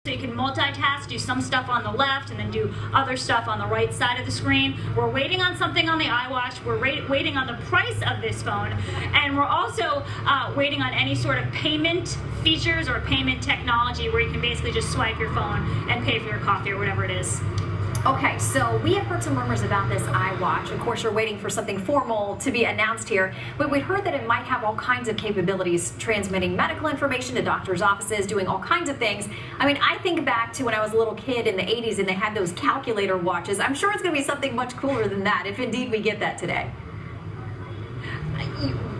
So you can multitask, do some stuff on the left and then do other stuff on the right side of the screen. We're waiting on something on the iWatch. We're waiting on the price of this phone. And we're also waiting on any sort of payment features or payment technology where you can basically just swipe your phone and pay for your coffee or whatever it is. Okay, so we have heard some rumors about this iWatch. Of course, you're waiting for something formal to be announced here. But we heard that it might have all kinds of capabilities, transmitting medical information to doctors' offices, doing all kinds of things. I mean, I think back to when I was a little kid in the 80s and they had those calculator watches. I'm sure it's going to be something much cooler than that, if indeed we get that today.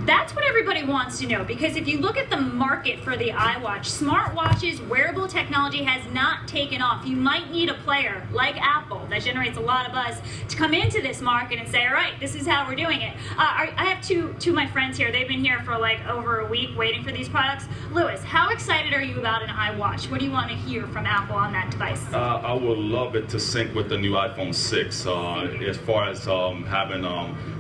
That's what everybody wants to know, because if you look at the market for the iWatch, smartwatches, wearable technology has not taken off. You might need a player like Apple that generates a lot of buzz to come into this market and say, all right, this is how we're doing it. I have two of my friends here. They've been here for like over a week waiting for these products. Lewis, how excited are you about an iWatch? What do you want to hear from Apple on that device? I would love it to sync with the new iPhone 6 as far as having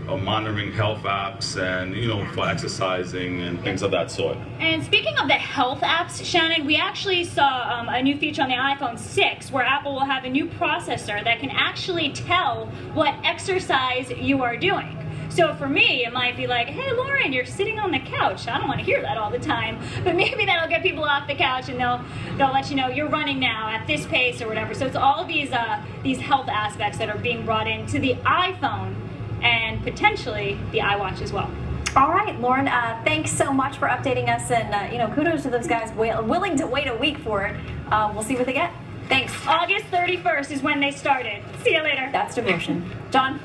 monitoring health apps and, you know, for exercising and things of that sort. And speaking of the health apps, Shannon, we actually saw a new feature on the iPhone 6 where Apple will have a new processor that can actually tell what exercise you are doing. So for me, it might be like, hey, Lauren, you're sitting on the couch. I don't want to hear that all the time. But maybe that'll get people off the couch and they'll let you know you're running now at this pace or whatever. So it's all of these health aspects that are being brought into the iPhone and potentially the iWatch as well. All right, Lauren, thanks so much for updating us, and you know, kudos to those guys willing to wait a week for it. We'll see what they get. Thanks. August 31st is when they started. See you later. That's devotion. John?